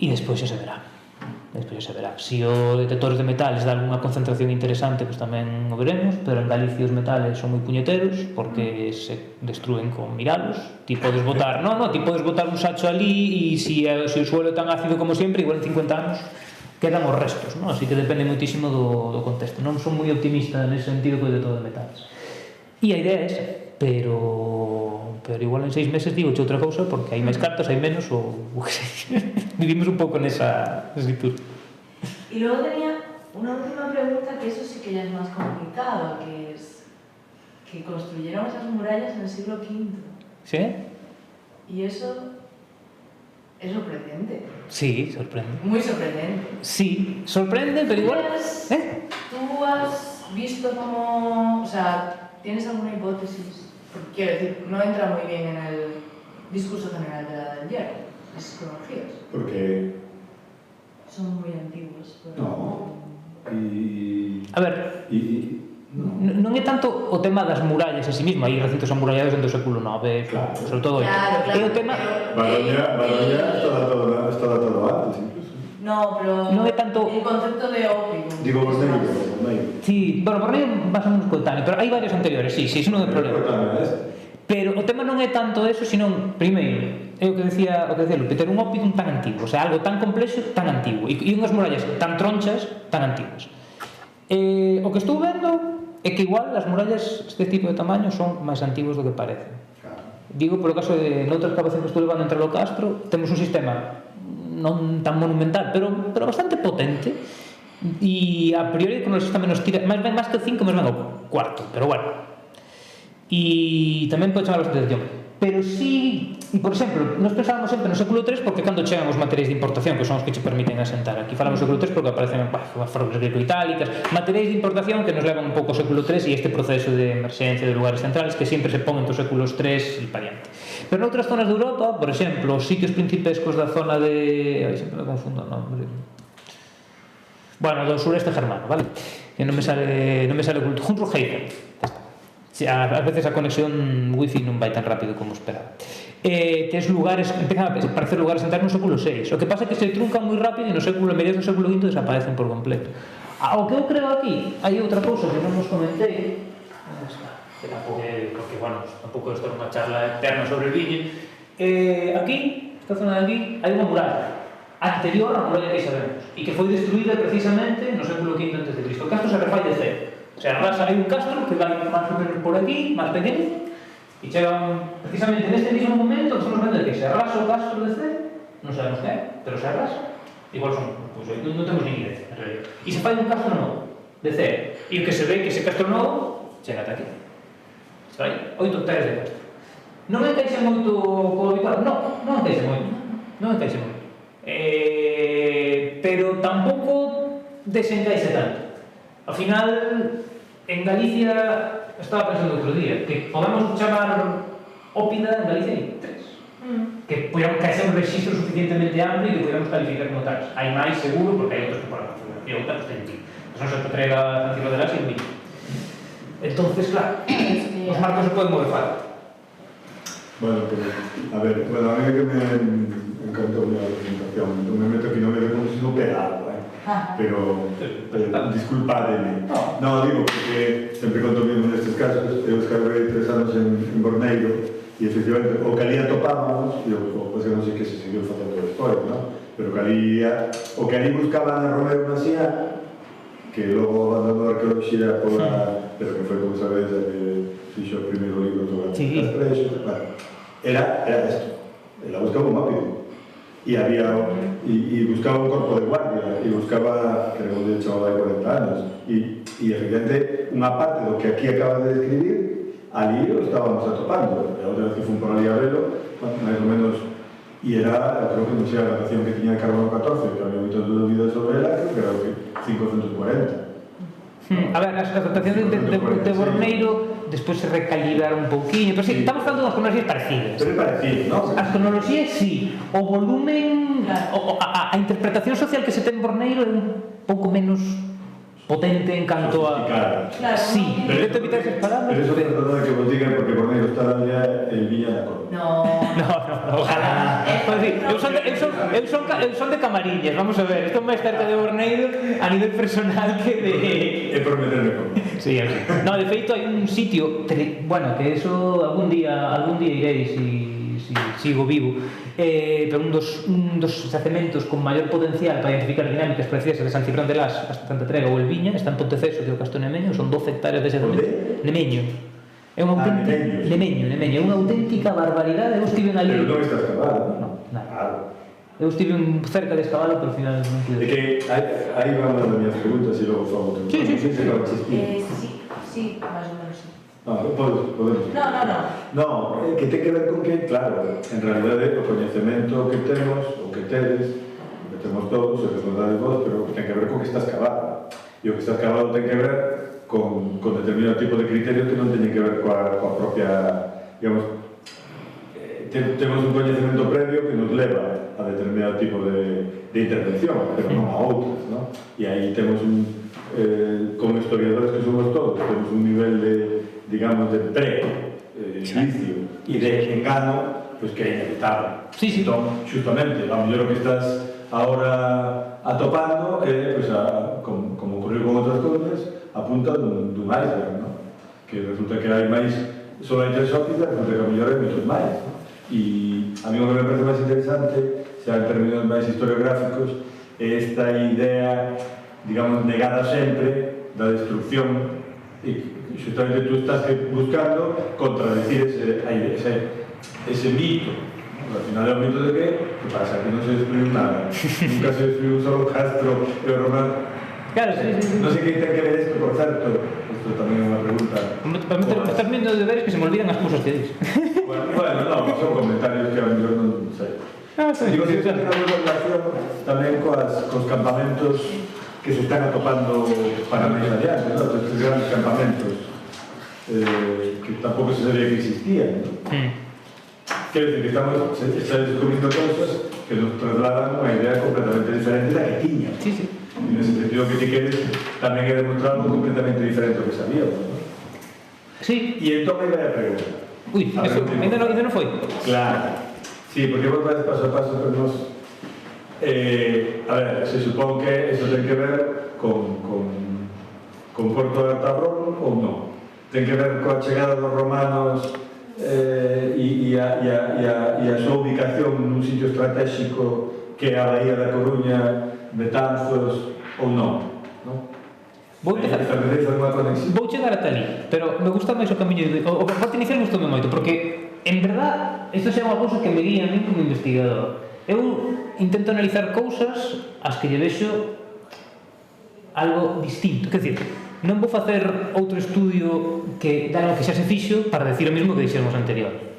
e despois xa se verá. Si o detectores de metales dá algunha concentración interesante, pues tamén o veremos, pero en Galicia os metales son moi puñeteros porque se destruen con miralos. Ti podes botar, ti podes botar un sacho ali e se o suelo é tan ácido como sempre, igual en 50 anos quedan os restos, non? Así que depende moitísimo do contexto. Non son moi optimista nese sentido co detector de metales. E a idea é esa, pero igual en 6 meses digo outra cousa porque hai máis cartas, hai menos ou vivimos un pouco nesa escritura. Y luego tenía una última pregunta, que eso sí que ya es más complicado, que es que construyeron esas murallas en el siglo V. ¿Sí? Y eso es sorprendente. Sí, sorprende. Muy sorprendente. Sí, sorprende, pero igual... ¿Tú has visto cómo... O sea, ¿tienes alguna hipótesis? Porque, quiero decir, no entra muy bien en el discurso general de la Edad del Hierro, esas cronologías. ¿Por qué? Son muy antiguos. Pero... No. A ver... Non é tanto o tema das murallas en sí mismo, hai recintos amurallados dentro do século IX, claro, sobre todo claro, é o tema... Baroña está datado antes, incluso. No, pero non é tanto el concepto de ópimo. Digo, Borneo. Sí, bueno, Borneo vas a un coetáneo, pero hai varios anteriores, sí, iso non é problema. Pero o tema non é tanto eso, sino, primeiro, é o que decía Lupe, ter un ópidum tan antigo, o sea, algo tan complexo, tan antigo, e unhas murallas tan tronchas, tan antiguas. O que estou vendo é que igual as murallas deste tipo de tamaño son máis antigos do que parecen. Digo, polo caso de noutra excavación que estou levando entre o Castro, temos un sistema non tan monumental, pero bastante potente, e a priori con o sistema nos tira máis que 5, máis ben o cuarto, pero bueno. E tamén pode chamar a atención, pero sí, por exemplo, nos pensábamos sempre no século III porque cando chegan os materiais de importación que son os que che permiten asentar. Aquí falamos do século III porque aparecen as formas greco-itálicas, materiais de importación que nos levan un pouco ao século III e este proceso de emerxencia de lugares centrales que sempre se pon entre os séculos III e para diante. Pero noutras zonas de Europa, por exemplo, os sitios principescos da zona de... Ai, sempre me confundo o nombre. Bueno, do sureste germano, vale? Que non me sale oculto. Hunsrück-Heide. A veces a conexión wifi non vai tan rápido como esperaba. Tes lugares, empezan a aparecer lugares centrais no século VI. O que pasa é que se truncan moi rápido e no século mediados do século V desaparecen por completo. O que eu creo aquí, hai outra cousa que non vos comentei, porque, bueno, tampouco isto é unha charla eterna sobre el viño. Aquí, esta zona de aquí, hai unha muralla anterior á muralla que sabemos e que foi destruída precisamente no século V a.C. O castro se refai de cero. O sea, hai un castro que vai máis ou menos por aquí, máis pequeno, e chegan precisamente neste mismo momento que estamos vendo que se arrasa o castro de cero, non sabemos que é, pero se arrasa, igual son, pues, non temos ni idea, en realidad. E se fai un castro novo, de cero, e o que se ve que ese castro novo chega ata aquí. Hai 8 hectáreas de castro. Non encaixa moito co habitual? Non encaixa moito. Non encaixa moito. Pero tampouco desencaixa tanto. Ao final, en Galicia, estaba pensando outro día, que podemos chamar ópida en Galicia hai 3. Que hacer un registro suficientemente amplio e que podamos calificar como tales. Hai máis seguro, porque hai outros que por la configuración, outros ten ti. Son se entrega a Francisco de las e un vídeo. Entonces, claro, os marcos se poden mover fácil. Bueno, pero, a ver, a mí que me encantó la presentación. No me meto aquí, no me veo como si no pegado, pero disculpademe. No, digo, porque sempre conto mismo nestes casos, eu escarrei 3 anos en Borneiro e efectivamente o que ali atopábamos, pois non sei que se seguiu facendo despois, non? Pero o que ali buscaban a Romero Masía, que logo abandonou a arqueoloxía pero que foi, como sabedes, a que fixo o primeiro libro sobre as prexos, era isto, ela buscaba un mápido e buscaba un corpo de guardia e buscaba, que non lle chamaba de 40 anos e efectivamente unha parte do que aquí acaba de describir ali o estábamos atopando. A outra vez que fun por ali a velo, máis ou menos, e era, creo que non sei a datación que tiña de carbono 14, que había moitas dúbidas sobre ela, creo que era o que 540. A ver, as datacións de Borneiro despois se recalibraron un pouquinho, pero sí, estamos falando das cronoloxías parecidas. Pero é parecido, non? As cronoloxías, sí. O volumen, a interpretación social que se ten en Borneiro é un pouco menos potente en canto a... Claro, sí, intento evitar esas palabras. Pero eso é tratado de que vos digan porque Borneiro está allá el Viña da Cor. No, ojalá. Eu son de Camariñas, vamos a ver, estou máis cerca de Borneiro a nivel personal que de... É por meterme con. Sí, no, de feito hai un sitio, bueno, que eso algún día irei si sigo vivo, pero un dos yacementos con maior potencial para identificar dinámicas parecidas a de San Cibrón de Las, Santa Trega ou el Viña, está en Ponteceso, que é o Castro Nemeño, son 12 hectáreas de yacemento. Nemeño. É unha auténtica... Nemeño, é unha auténtica barbaridade. Eu estive ali... Pero non está escavado, non? Nada. Eu estive cerca de escavalo, pero ao final non pude. É que aí van as miñas preguntas e logo fago outro. Sí, máis ou menos, sí. Podemos. No, que ten que ver con que, claro, en realidade o coñecemento que temos, o que tedes, que temos todos, o que nos dades vos, pero ten que ver con que está escavado. E o que está escavado ten que ver con determinado tipo de criterios que non teñen que ver coa propia, digamos, temos un coñecemento previo que nos leva a determinado tipo de intervención, pero non a outras, non? E aí temos como historiadores que somos todos, temos un nivel de, digamos, de pre-juicio e de engano, pues que é inevitable. Sí. Entón, justamente, a mellor o que estás agora atopando é, pues, como ocurriu con outras cousas, a punta dun iceberg, non? Que resulta que hai máis, só hai 3 ópticas, resulta que a mellor hai moitos máis, non? E a mí o que me parece máis interesante, xa en términos máis historiográficos, é esta idea, digamos, negada sempre da destrucción e justamente tú estás buscando contradecir ese mito. Al final é o mito de que pasa? Que non se destruiu nada, nunca se destruiu un solo castro e o romano. Claro, sí. Non sei que ten que ver isto, por certo, isto tamén é unha pregunta. Me estás viendo deberes que se me olvidan as cousas que dis. Bueno, no, son comentarios que a lo mejor non sei. Digo, que ten unha relación tamén cos campamentos que se están atopando para máis adiante, ¿no? Estes grandes campamentos que tampouco se sabía que existían, ¿no? Quero dicir que está descubrindo cosas que nos trasladan unha idea completamente diferente da que tiña. Sí, sí. En ese sentido que ti queres tamén é demostrar algo completamente diferente ao que sabíamos, ¿no? Sí. E entón aí vai a pregunta. Ui, eso ainda non foi. Claro. Sí, porque vos vais paso a paso, pero nos... a ver, se supón que eso ten que ver con Porto de Tabrón ou non? Ten que ver coa chegada dos romanos e a súa ubicación nun sitio estratégico que é a Bahía da Coruña, Betanzos ou non? Vou chegar ata ali, pero me gusta máis o camiño o parte inicial gustoume moito, porque en verdad, isto é unha cousa que me guía a mí como investigador. Eu intento analizar cousas as que lle vexo algo distinto. Quer dizer, non vou facer outro estudio que dá o que xa se fixo para decir o mesmo que dixemos anterior.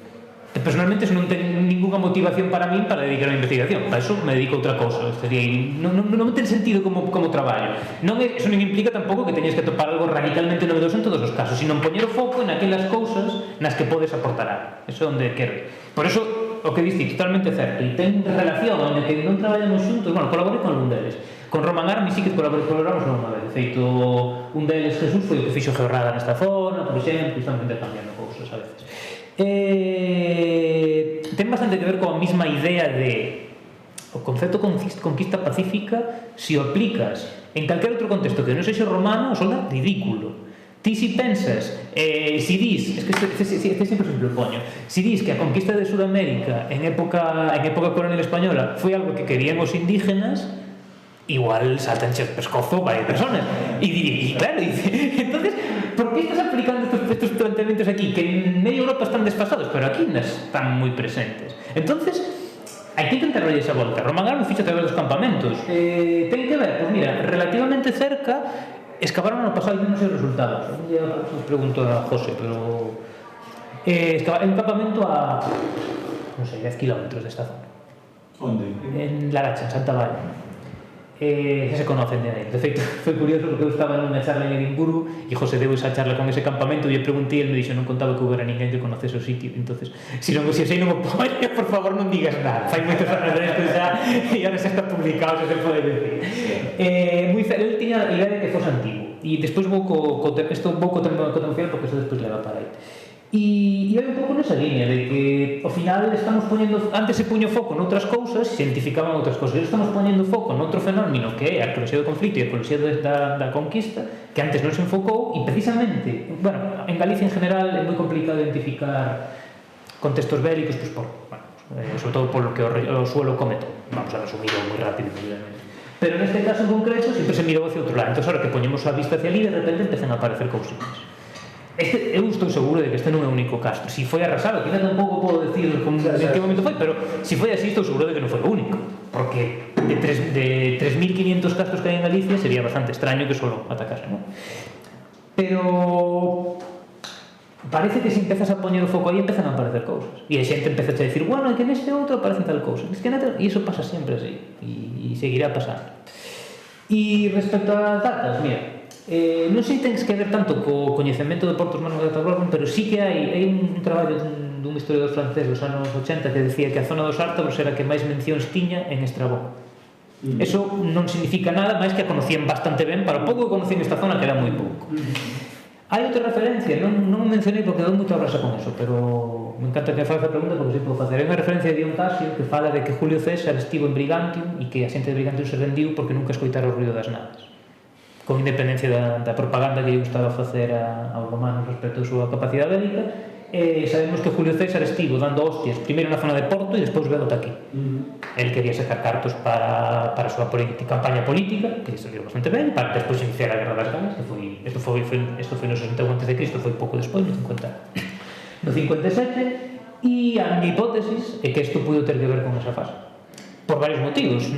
Personalmente, eso non ten ninguna motivación para mí para dedicar a investigación. Para eso me dedico a outra cousa. Non ten sentido como traballo. Eso non implica tampouco que teñes que topar algo radicalmente novedoso en todos os casos, sino poñer o foco en aquelas cousas nas que podes aportar algo. Eso é onde quero ir. Por eso, o que diste, totalmente certo. E ten relación onde que non traballamos xuntos. Bueno, colaborei con algún deles. Con Roman Army sí que colaboramos unha vez. De feito, un deles, Jesús, foi o que fixo Georrada nesta zona, por exemplo, estamos intercambiando cousas a veces. Ten bastante que ver coa mesma idea de o concepto conquista pacífica. Se o aplicas en calquer outro contexto que non sexa romano, solda ridículo. Ti si pensas, si dis, es que sempre se propoño, si dis que a conquista de Sudamérica en época colonial española foi algo que querían os indígenas, igual saltan che pescozo varias personas e claro, entonces ¿por qué estás aplicando estos planteamientos aquí que en medio Europa están desfasados pero aquí están moi presentes? Entonces hai que intentar darlle esa volta. Roman Army fixo a través dos campamentos, ten que ver, pues mira, relativamente cerca excavaron ano pasado e non sei os resultados, os pregunto a José, pero excavaron un campamento a non sei, 10 kilómetros desta zona. Onde? En Laracha, en Santa Valle. Xa se conocen de aí. De feito, foi curioso porque eu estaba nunha charla en Edimburgo e José deu esa charla con ese campamento e eu preguntei e ele me dixo non contaba que houbera ninguén que conocese o sitio. Entonces, se non o poño, por favor non digas nada. Fai moitos anos de xa e ahora xa está publicado, xa se pode decir. Ele tiña a idea de que fose antigo e despois vou co tema final porque eso despois leva para aí. E vai un pouco nesa línea de que ao final estamos poñendo, antes se puño foco noutras cousas, se identificaban outras cousas, e estamos poñendo foco noutro fenómeno que é a arqueoloxía do conflito e a arqueoloxía da conquista, que antes non se enfocou, e precisamente, bueno, en Galicia en general é moi complicado identificar contextos bélicos, pues sobre todo polo que o suelo come todo. Vamos a resumirlo moi rápido, pero neste caso en concreto sempre se mirou hacia outro lado. Entón, ahora que poñemos a vista hacia ali, de repente empezan a aparecer cousitas. Eu estou seguro de que este non é o único caso. Si foi arrasado, que ainda tampouco podo decir en que momento foi, pero si foi así, estou seguro de que non foi o único, porque de 3.500 castos que hai en Galicia sería bastante extraño que solo atacase, non? Pero parece que se empezas a poñer o foco aí empezan a aparecer cousas e a xente empeza a decir, bueno, é que neste outro aparecen tal cousa, e iso pasa sempre así e seguirá pasando. E respecto ás datas, mira, non sei tens que ver tanto co coñecemento de Portos Manos de Tabrón, pero sí que hai un traballo dun historiador francés dos anos 80 que decía que a zona dos Ártabros era a que máis mencións tiña en Estrabón. Eso non significa nada máis que a conocían bastante ben para o pouco que conocían esta zona, que era moi pouco. Hai outra referencia, non mencionei porque dou moita brasa con eso, pero me encanta que fagas a pregunta porque sei podo facer. Hai unha referencia de Dion Tasio que fala de que Julio César estivo en Brigantium e que a xente de Brigantium se rendiu porque nunca escoitara o ruido das naves, con independencia da propaganda que lle gustaba facer aos romanos respecto a súa capacidade bélica. Sabemos que Julio César estivo dando hostias primeiro na zona de Porto e despois veio ata aquí. El quería sacar cartos para a súa campaña política, que saliu bastante ben, para despois iniciar a Guerra das Galas, que isto foi no 61 a.C., foi pouco despois, no 57, e a miña hipótesis é que isto pudo ter que ver con esa fase por varios motivos,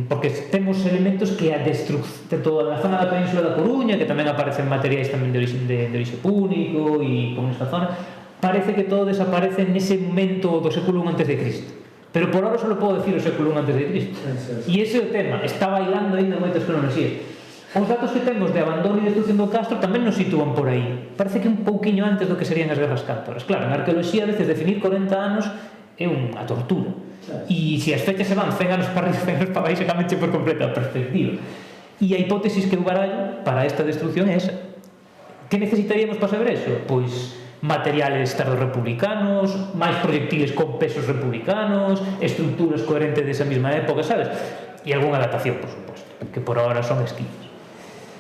porque temos elementos que a destrucción tanto na zona da península da Coruña, que tamén aparecen materiais tamén de orixe púnico e con esta zona, parece que todo desaparece nese momento do século I antes de Cristo. Pero por ahora só podo decir o século I antes de Cristo. E ese é o tema, está bailando ainda moitas cronoloxías. Os datos que temos de abandono e destrucción do castro tamén nos sitúan por aí. Parece que un pouquiño antes do que serían as guerras cántabras. Claro, en arqueoloxía a veces definir 40 anos é unha tortura. E se as fechas se van 100 anos para arriba, 100 anos para baixo, cambianche por completa a perspectiva. E a hipótesis que eu barallo para esta destrucción é esa. Que necesitaríamos para saber eso? Pois materiales tardo-republicanos, máis proyectiles con pesos republicanos, estruturas coherentes desa mesma época, sabes? E algunha datación, por suposto, que por ahora son esquinas.